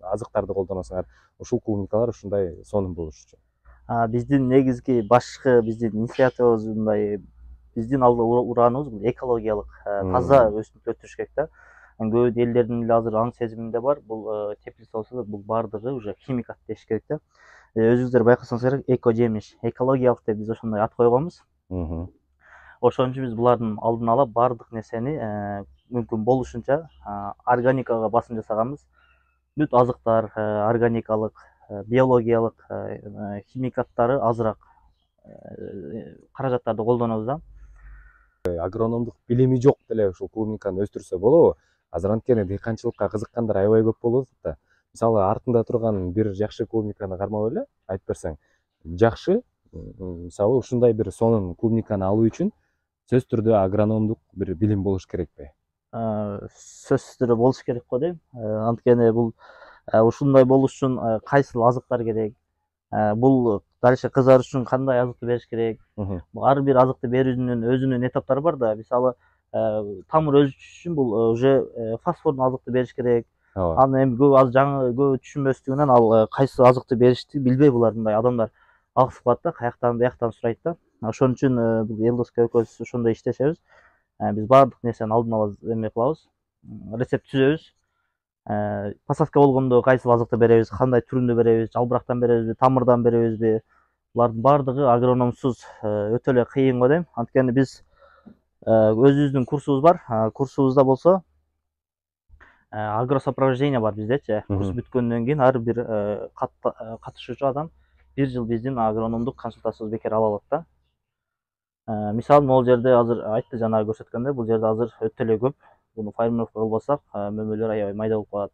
азыктарды колдоносуңар? Ушул клубникалар ушундай сонун болуш үчүн. Биздин негизги башкы биздин инициативабыз мындай, биздин урааныбыз бул экологиялык таза өсүмдүк өстүрүш керек да. Көп элдердин эле азыр аң сезиминде бар, бул теплица болсо да бул баардыгы уже химикат деш керек да. Өзүңүздөр байкасаңыздар керек, эко жемиш, экологиялык деп биз ошондой ат койгонбуз. Ошон үчүн биз булардын алдын ала баардык нерсени мүмкүн болушунча органикага басым жасаганбыз. Бүт азыктар органикалык, биологиялык химикаттары азыраак каражаттарды колдонобуз да. Агрономдук билими жок деле ушул клубниканы өстүрсө болобу? Азыр анткени дыйканчылыкка кызыккандар аябай көп болуп атат да. Мисалы артында турган бир жакшы клубниканы кармап эле айтып берсең, жакшы, мисалы ушундай бир сонун клубниканы алуу үчүн сөзсүз түрдө агрономдук бир билим болуш керекпи? Сөзсүз түрдө болуш керек го дейм. Анткени бул ушундай болуш үчүн кайсыл азыктар керек, бул дальше кызарыш үчүн кандай азыкты бериш керек. Ар бир азыкты берүүнүн өзүнүн этаптары бар да. Мисалы тамыр өсүш үчүн бул уже фосфордун азыкты бериш керек. Аны эми көбү түшүнбөстүгүнөн ал кайсы азыкты беришти билбей булар мындай адамдар агысып калат да, каяктан бияктан сурайт да. Ошон үчүн бул Елдос экөөбүз ошондой иштешебиз. Биз баардык нерсени алдын ала эме кылабыз, рецепт түзөбүз. Посадка болгондо кайсыл азыкты беребиз, кандай түрүндө беребиз, жалбырактан беребизби, тамырдан беребизби? Булардын баардыгы агрономсуз өтө эле кыйын го дейм. Анткени биз өзүбүздүн курсубуз бар. Курсубузда болсо агросопровождение бар биздечи. Курс бүткөндөн кийин ар бир катышуучу адам 1 жыл биздин агрономдук консультациябызды бекер ала алат да. Мисалы могул жерде азыр айтты жанагы көрсөткөндөй, бул жерде азыр өтө эле көп. Буну формировка кылбасак, мөмөлөр аябай майда болуп калат.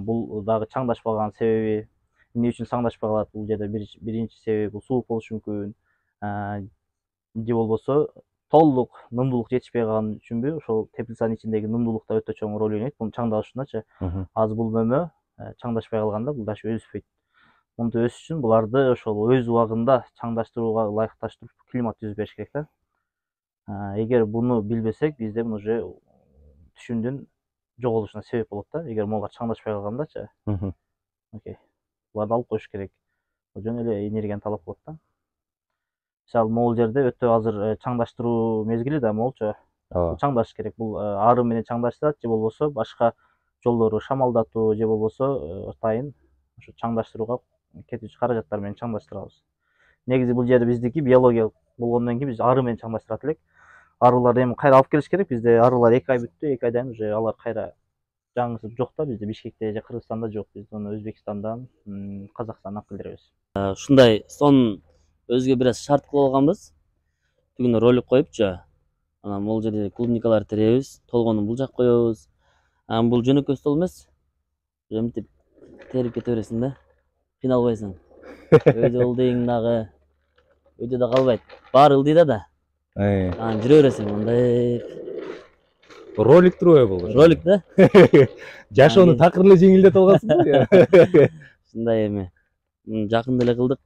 Бул дагы чаңдашпаган себеби, эмне үчүн чаңдашпай калат? Бул жерде биринчи себеби бул суук болушу мүмкүн. Же болбосо толук нымдуулук жетишпей калган үчүнбү? Ошол теплицанын ичиндеги нымдуулук да өтө чоң роль ойнойт бунун чаңдашууначы. Азыр бул мөмө чаңдашпай калганда бул дача өспөйт. Мынтип өсүш үчүн буларды ошол өз убагында чаңдаштырууга ылайыкташтырып климат түзүп бериш керек да. Эгер буну билбесек, бизде уже түшүмдүн жоголушуна себеп болот да. Эгер могулар чаңдашпай калгандачы. Окей. Буларды алып коюш керек. Жөн эле энергияны талап кылат да. Мисалы могул жерде өтө азыр чаңдаштыруу мезгили да могулчу. Чаңдаш керек. Бул ары менен чаңдаштырат же болбосо башка жолдору шамалдатуу же болбосо атайын ошо чаңдаштырууга кетүүчү каражаттар менен чаңдаштырабыз. Негизи бул жерде биздики биологиялык болгондон кийин биз ары менен чаңдаштырат элек. Арыларды эми кайра алып келиш керек. Бизде арылар 2 ай бүттү. 2 айдан уже алар кайра жаңысы жок да. Бизде Бишкекте же Кыргызстанда жок. Биз аны Өзбекстандан, Казакстандан алып келебиз. Ушундай сонун өзгө бир аз шарт кылып алганбыз. Түгүнө ролик коюпчу. Анан могул жерде клубникалар теребиз, толгонун бул жак коебуз. Бул жөнөкөй стол эмес. Эмтип терип кете бересиң да. Кыйналбайсың. Өйдө ылдыйың дагы. Өйдө да калбайт. Баары ылдыйда да. Анан жүрө бересиң мындай. Ролик турбайбы бул? Ролик да. Жашоону такыр эле жеңилдетип алгансың. Ушундай эми. Жакында эле кылдык.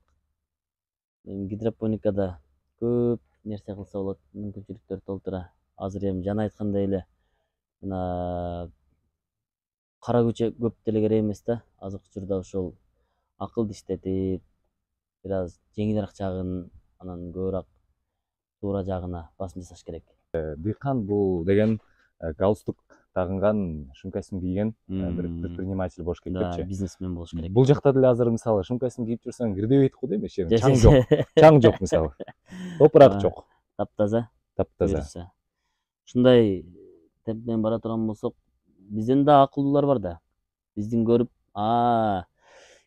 Гидропоникада көп нерсе кылса болот, мүмкүнчүлүктөр толтура. Азыр эми жана айткандай эле мына кара күчө көп деле керек эмес да. Азыркы учурда ошол акылды иштетип, бир аз жеңилирээк жагын, анан көбүрөөк туура жагына басым жасаш керек. Дыйкан бул деген галстук тагынган, шумкасын кийген бир предприниматель болуш керек депчи. Бизнесмен болуш керек. Бул жакта деле азыр мисалы шумкасын кийип жүрсөң кирдебейт го дейм, чаң жок. Чаң жок мисалы. Топурак жок. Таптаза. Таптаза. Ушундай темп менен бара турган болсок, бизден да акылдуулар бар да. Биздин көрүп,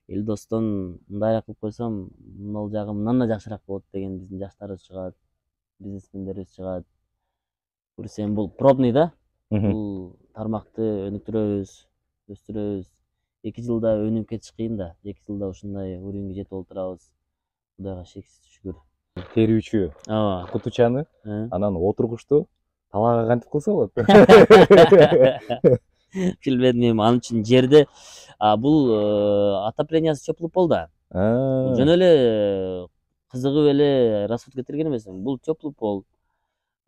Элдостон мындайраак кылып койсом, мынал жагы мындан да жакшыраак болот деген биздин жаштарыбыз чыгат, бизнесмендерибиз чыгат. Көрсөм бул пробный да. Бул тармакты өнүктүрөбүз, өстүрөбүз. 2 жылда өнүп кетиш кыйын да. 2 жылда ушундай уровеньге жетип олтурабыз. Кудайга шексиз шүгүр. Терүүчү, кутучаны, анан отургучту талаага кантип кылса болот? Билбедим эми анын үчүн жерде бул отоплениясы теплый пол да. Жөн эле кызыгып эле расход кетирген эмесмин. Бул теплый пол.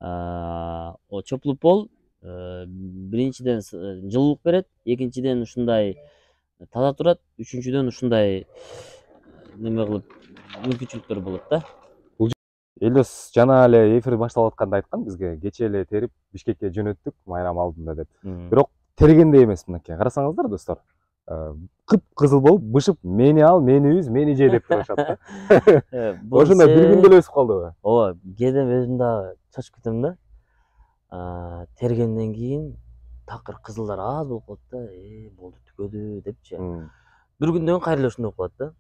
Чоплуп пол биринчиден жылуулук берет, экинчиден ушундай таза турат, үчүнчүдөн ушундай неме кылып мүмкүнчүлүктөр болот да. Элдос жана эле эфир башталып атканда айткан бизге кече эле терип Бишкекке жөнөттүк майрам алдында деп. Бирок тергендей эмес мынакей. Карасаңыздар достор, кып-кызыл болуп бышып мени ал, мени үз, мени же деп турушат да. Ошондо бир күндө эле өсүп калдыбы? Ооба, кээде өзүм дагы чочуп кетем да. Тергенден кийин такыр кызылдар аз болуп калат да. Болду түгөдү депчи. Бир күндөн кийин кайра эле ошондой болуп калат да.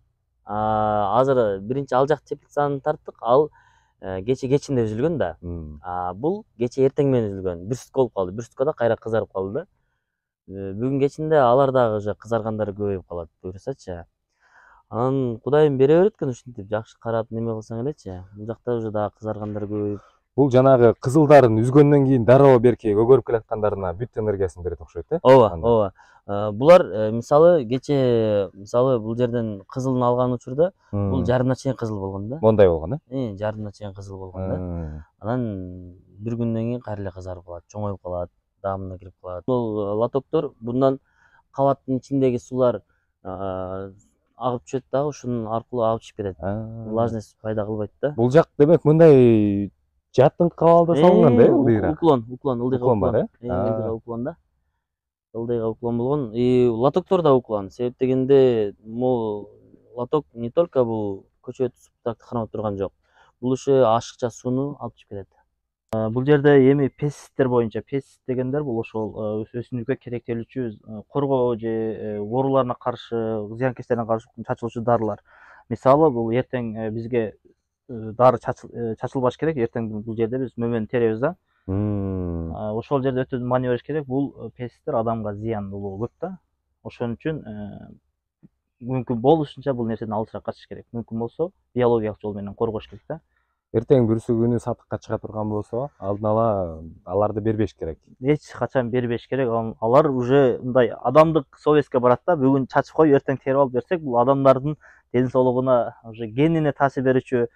Азыр биринчи ал жак теплицаны тарттык, ал кечинде үзүлгөн да. Бул кече эртең менен үзүлгөн. Бир сутка болуп калды. Бир суткада кайра кызарып калды да. Бүгүн кечинде алар дагы уже кызаргандары көбөйүп калат, буюрсачы. Анан Кудайым бере берет экен ушинтип жакшы карап неме кылсаң элечи. Бул жакта уже дагы кызаргандары көбөйүп. Бул жанагы кызылдарын үзгөндөн кийин дароо берки көгөрүп келаткандарына бүт энергиясын берет окшойт, Ооба. Булар мисалы кече бул жерден кызылын алган учурда бул жарымына чейин кызыл болгон да. Мондай болгон, жарымына чейин кызыл болгон да. Анан бир күндөн кийин кайра эле кызарып калат, чоңоюп калат, даамына кирип калат. Бул лотоктор bundan кабаттын ичиндеги суулар агып түшөт дагы, ушунун аркылуу агып чыгып кетет. Влажность пайда кылбайт да. Бул жак демек мындай жаттын кабалда салынган да, ылдыйра. Ылдыйга уклон да. Ылдыйга уклон болгон. Лотоктор да уклон. Себеп дегенде, могу лоток не только бул көчөт суптакты кармап турган жок. Бул еще ашыкча сууну алып чыгып кетет. Бул жерде эми пестицидтер боюнча, пестицид дегендер бул ошол өсүмдүккө керектелүүчү коргоо же ооруларына каршы, зыянкечтерине каршы чачылуучу дарылар. Мисалы бул эртең бизге дары чачылбаш керек. Эртең бул жерде биз мөмөнү теребиз да. Ошол жерде өтө маани бериш керек. Бул пестицидтер адамга зыяндуулугу көп да. Ошон үчүн мүмкүн болушунча бул нерседен алысыраак качыш керек. Мүмкүн болсо биологиялык жол менен коргош керек да. Эртең бүрсү күнү сатыкка чыга турган болсо, алдын ала аларды бербеш керек. Эч качан бербеш керек. Алар уже мындай адамдык совестке барат да. Бүгүн чачып коюп, эртең терип алып берсек, бул адамдардын ден соолугуна, уже генине таасир берүүчү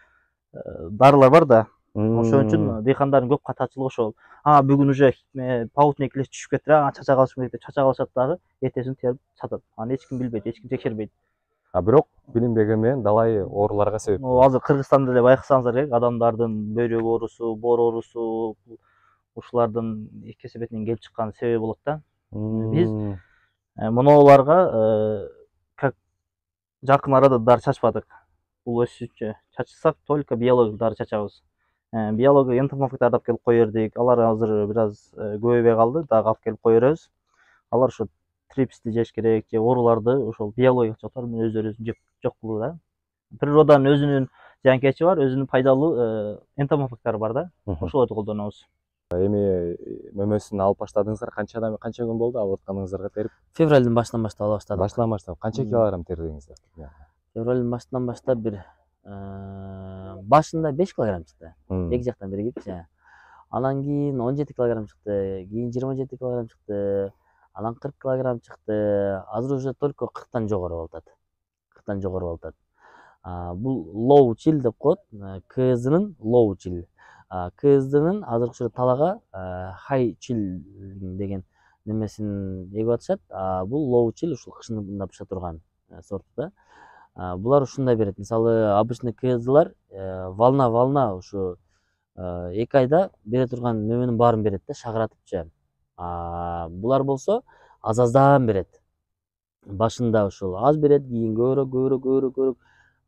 дарылар бар да. Ошон үчүн дыйкандардын көп катачылыгы ошол. Бүгүн уже паутник эле түшүп кетти, чача калышым керек деп чача калышат дагы, эртесин терип сатат. Аны эч ким билбейт, эч ким текшербейт. Бирок билинбеген менен далай ооруларга себеп. Азыр Кыргызстанда эле байкасаңыздар керек, адамдардын бөйрөк оорусу, боор оорусу, ушулардын кесепетинен келип чыккан себеби болот да. Биз моноларга как жакын арада дары чачпадык. Бул өсүшчү чачсак, только биологик дары чачабыз. Биологик энтомофагтарды алып келип кое бердик. Алар азыр бир аз көбөйбөй калды, дагы алып келип кое беребиз. Алар ошо трипсти жеш керек, же ооруларды ошол биологик жактар менен өздөрүбүздүн жеп жок кылуу да. Природанын өзүнүн зыянкечи бар, өзүнүн пайдалуу энтомофагтары бар да. Ошолорду колдонобуз. Эми мөмөсүн алып баштадыңыздар, канча күн болду алып атканыңыздарга терип? Февралдын башынан баштап ала баштадык. Башынан баштап канча килограмм тердиңиздер? Февралдын башынан баштап бир башында 5 килограмм чыкты. Эки жактан биригипчи. Анан кийин 17 килограмм чыкты, кийин 27 килограмм чыкты. Анан 40 килограмм чыкты. Азыр уже только 40тан жогору болуп атат. Бул low chill деп коет. КЗнын low chill. КЗнын азыркы учурда талаага high chill деген немесин эгип атышат. Бул low chill ушул кышында быша турган сорт да. Булар ушундай берет. Мисалы, обычный КЗлар волна ушу 2 айда бере турган мөмөнүн баарын берет да, шагыратыпчы. Булар болсо аз-аздан берет. Башында ушул аз берет, кийин көбүрөөк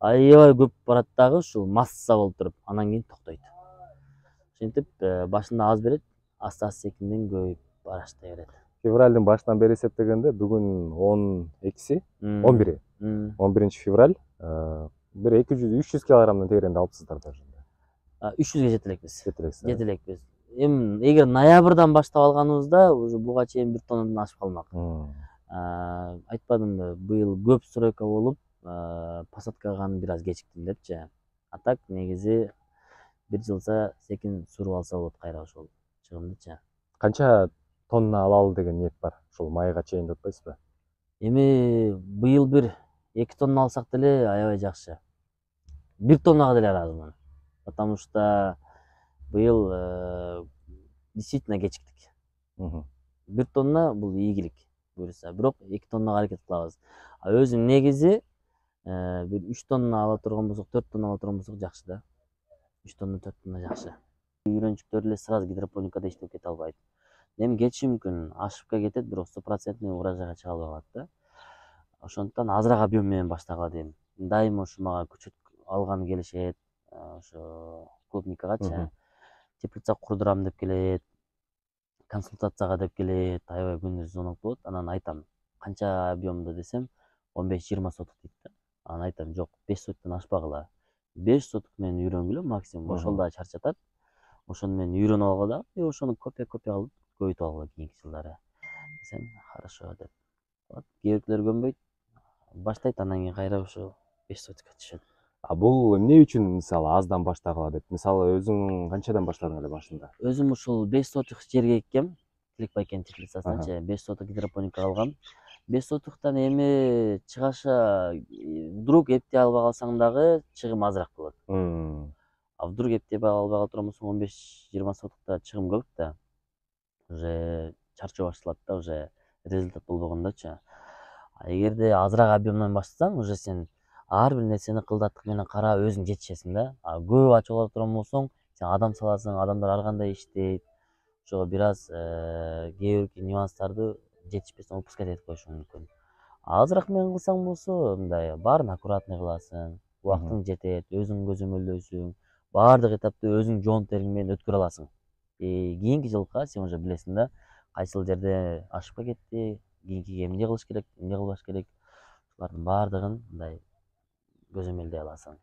аябай көп барат дагы, ушул масса болуп туруп, анан кийин токтойт. Ошентип башында аз берет, аста-аста секинден көбөйүп баштай берет. Февралдын башынан бери эсептегенде бүгүн 12-си, 11-и. 11-февраль, бир 200-300 килограммдан тегеренде алыпсыздар даже. 300ге жете элекпиз. Эми эгер ноябрдан баштап алганыбызда уже буга чейин 1 тоннадан ашып калмак. Айтпадымбы, быйыл көп стройка болуп, посадкага бир аз кечиктим депчи. А так негизи бир жылса секин суруп алса болот кайра ошол чыгымдычы. Канча тонна алалы деген ниет бар? Ушул майга чейин деп атпайсызбы? Эми быйыл бир 2 тонна алсак деле аябай жакшы. 1 тоннага деле ыраазымын. Потому что быйыл действительно кечиктик. 1 тонна бул ийгилик буюрса, бирок 2 тоннага аракет кылабыз. Өзү негизи бир 3 тонна ала турган болсок, 4 тонна ала турган болсок жакшы да. 3 тонна, 4 тонна жакшы. Үйрөнчүктөр эле сразу гидропоникада иштеп кете албайт. Эми кетиши мүмкүн, ашыпка кетет, бирок 100% урожайга чыга албай калат да. Ошондуктан азыраак объем менен баштагыла дейм. Дайыма ушу мага көчөт алганы келишет, ошо клубникагачы. Теплица курдурам деп келет, консультацияга деп келет, аябай күнү звонок болот. Анан айтам, канча объемдо десем, 15-20 соток дейт да. Анан айтам, жок, 5 соттон ашпагыла. 5 соток менен үйрөнгүлө максимум, ошол да чарчатат. Ошону менен үйрөнүп алгыла да, и ошону копия кылып көбөйтүп алгыла кийинки жылдары. Десем, хорошо деп. Кээ бирөөлөр көнбөйт, баштайт, анан кийин кайра ошо 5 сотокко түшөт. Бул эмне үчүн мисалы аздан баштагыла деп? Мисалы өзүң канчадан баштадың эле башында? Өзүм ушул 5 соток жерге эккем, Тиликбайкенин теплицасынчы 5 соток гидропоника алгам. 5 сотоктан эми чыгаша вдруг эптей албай калсаң дагы чыгым азыраак болот. А вдруг эптей албай кала турган болсоң 15-20 сотокта чыгым көп да. Уже чарчоо башталат да, уже результат болбогондочу. Эгерде азыраак объемдон баштасаң, уже сен ар бир нерсени кылдаттык менен карап өзүң жетишесиң да. Көп ачып ала турган болсоң, сен адам саласың, адамдар ар кандай иштейт. Ошого бир аз кээ бир нюанстарды жетишпесең упускать этип коюшуң мүмкүн. Азыраак менен кылсаң болсо, мындай баарын аккуратный кыласың, убактың жетет, өзүң көзөмөлдөйсүң, баардык этапты өзүң жоон териң менен өткөрө аласың. Кийинки жылкы сен уже билесиң да, кайсыл жерде ашыпка кетти, кийинкиге эмне кылыш керек, эмне кылбаш керек. Булардын баардыгын мындай көзөмөлдөй аласың.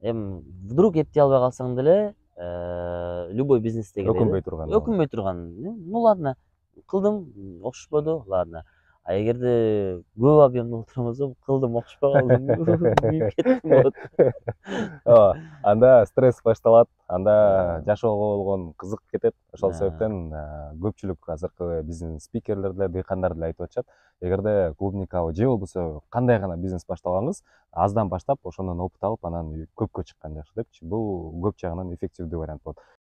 Эми вдруг эптей албай калсаң деле, любой бизнестеги өкүнбөй турган. Өкүнбөй турган. Ну ладно, кылдым, окшошподу, ладно. А эгерде көп объемдо турган болсо, кылдым, окшошпой калдым, күйүп кеттим болот. Анда стресс башталат, анда жашоого болгон кызык кетет. Ошол себептен көпчүлүк азыркы биздин спикерлер деле, дыйкандар деле айтып атышат. Эгерде клубника же болбосо кандай гана бизнес баштабаңыз, аздан баштап, ошондон опыт алып, анан көпкө чыккан жакшы депчи. Бул көп жагынан эффективдүү вариант болот.